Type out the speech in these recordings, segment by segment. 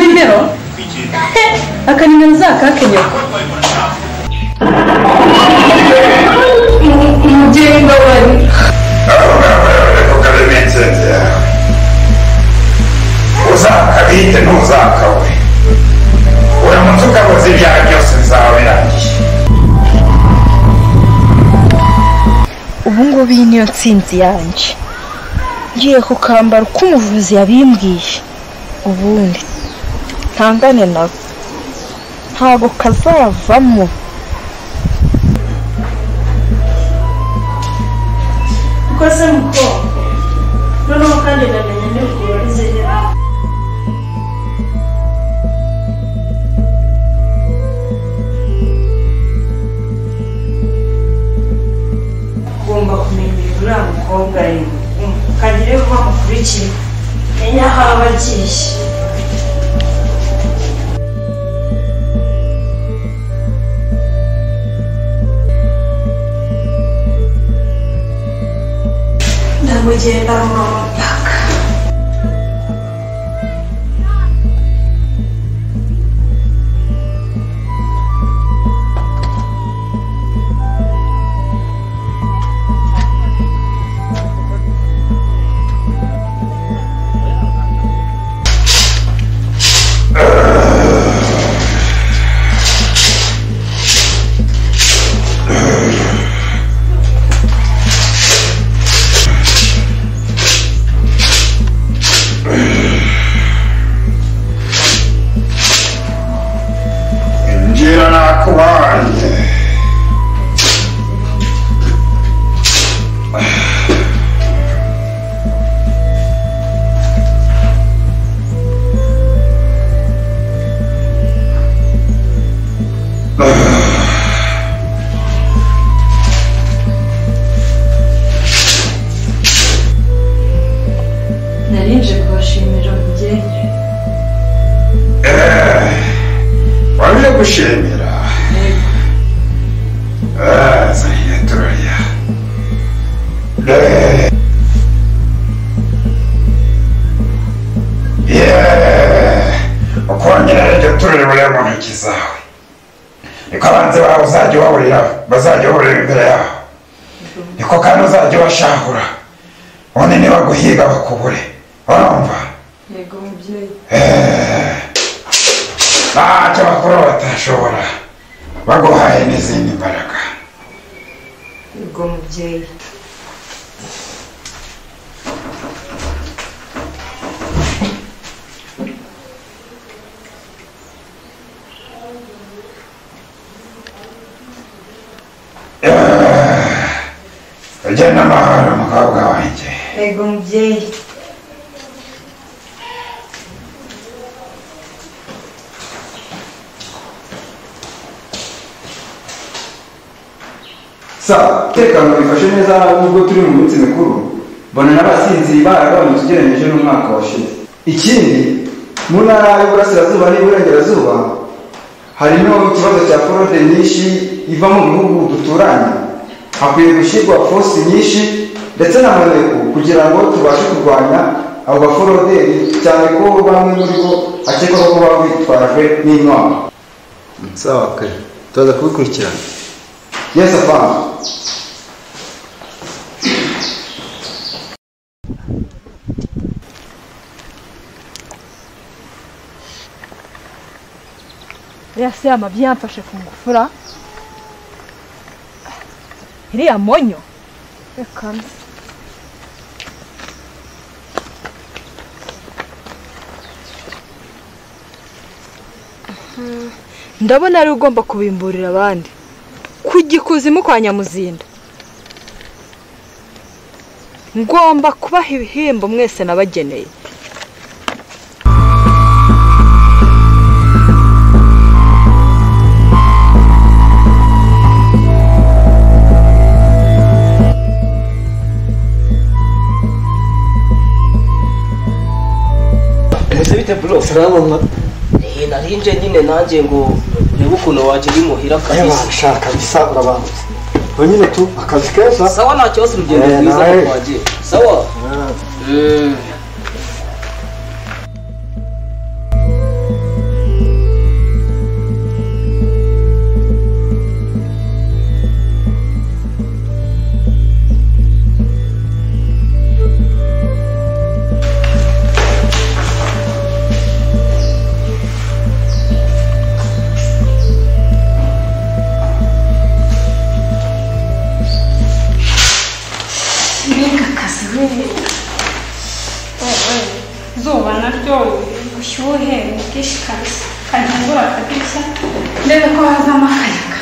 nimero akanimero zakakenyoko umubyeyi mbabari ukalemensenze uzakabite ntuzakawe uramutse ukabuze ibyaha byose nzabirangiye ubu ngubu iyi niyo ntsinzi yanjye ngiye kukambara uko umuvuzi yabimbwiye ubundi ntangane nabo ntago kazavamo ukoze mukobwa noneho kandi ndamenya n'ubwo wizera ugomba kumenya uriya mukobwa rero ukagire vuba mukurikire menya aho aba agiye ndamugenda mu mupaka narinje kubashimira umubyeyi waje gushimira zahira turaya ukongera iryo turere buriya mu ntoki zawe niko abanzi bawe uzajya ubaburira bazajya baburira imbere yawe niko kandi uzajya ubashahura ubundi nibaguhiga bakubure urumva yego mubyeyi ntacyo bakuru batashobora baguhaye n'izindi mbaraga yego mubyeyi ugenda amahoro umukobwa wanjye yego mubyeyi umutekano bifashe neza nubwo turi mu minsi mikuru mbona n'abasinzi baragabanutse ugereranyije n'umwaka washize ikindi mu ntara y'uburasirazuba n'iburengerazuba harimo ikibazo cya forode nyinshi iva mu bihugu duturanye hakwiye gushyirwa fosi nyinshi ndetse na maneko kugira ngo tubashe kurwanya abo baforoderi cyane ko bamwe muri bo akekwaho kuba bitwarajwe n'intwaro sawa kare tuza kubikurikirana yes afande Ese amabyi yamfashe ku ngufura iriya monyo reka ndabona ari ugomba kubimburira abandi kujya ikuzimu kwa Nyamuzinda ngomba kubaha ibihembo mwese nabageneye bro salamu narinje nyine nanjye ngo reba ukuntu waje bimuhira kabisa shaka bisa urabanze nyine tu akazi keza sawa nta kibazo urugendo rwiza twagiye sawa amazi we izuba naryo ubushyuhe ni bwinshi kabisa kantengura akadirishya ndebe ko hazamo akayaga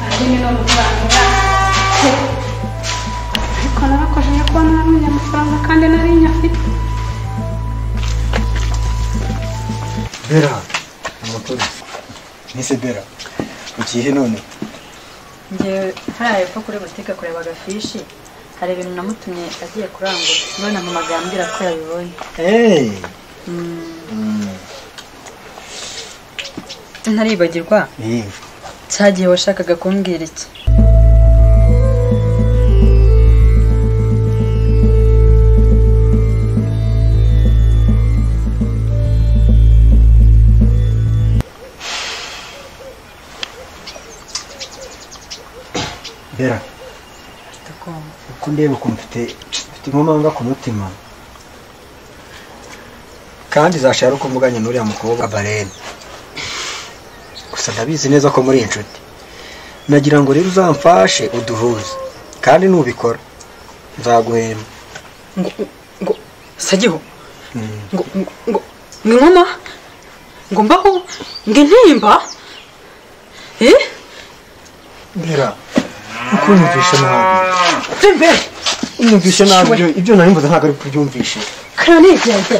ahini no gutangira ariko narakojeje kuba naramenye amafaranga kandi nari nyafite Bera umupolisi nise Bera ugiye none njye haraye ko kuri butike kureba agafishi hari ibintu namutumye agiye kurangura none mpamagaye ambwira ko yabibonye ntaribagirwa cyagiye washakaga kumbwira iki Bera uko ndeba ukuntu mfite inkomanga ku mutima kandi zashara uko mvuganye n'uriya mukobwa Barene gusa ndabizi neza ko muri inshuti nagira ngo rero uzamfashe uduhuze kandi nubikora nzaguhemba ngo sagiho ngo nkoma ngo mbaho ngo intimba Bera uko nyumvishe nabi unyumvishe nabi ibyo nari mvuze ntabwo ari kubyumvishe kana nigende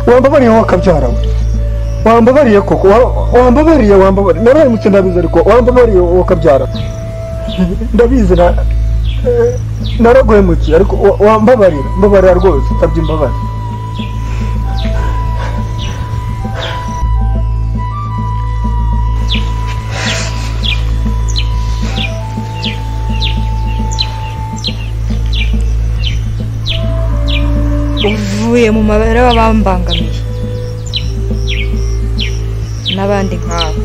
wambabariye wakabyara wambabariye koko wambabariye naramutse ndabizi ariko wambabariye wakabyara ndabizi naraguhemukiye ariko mbabarira rwose utabye imbabazi uvuye mu mabara w'abambangamiye n'abandi nk'abo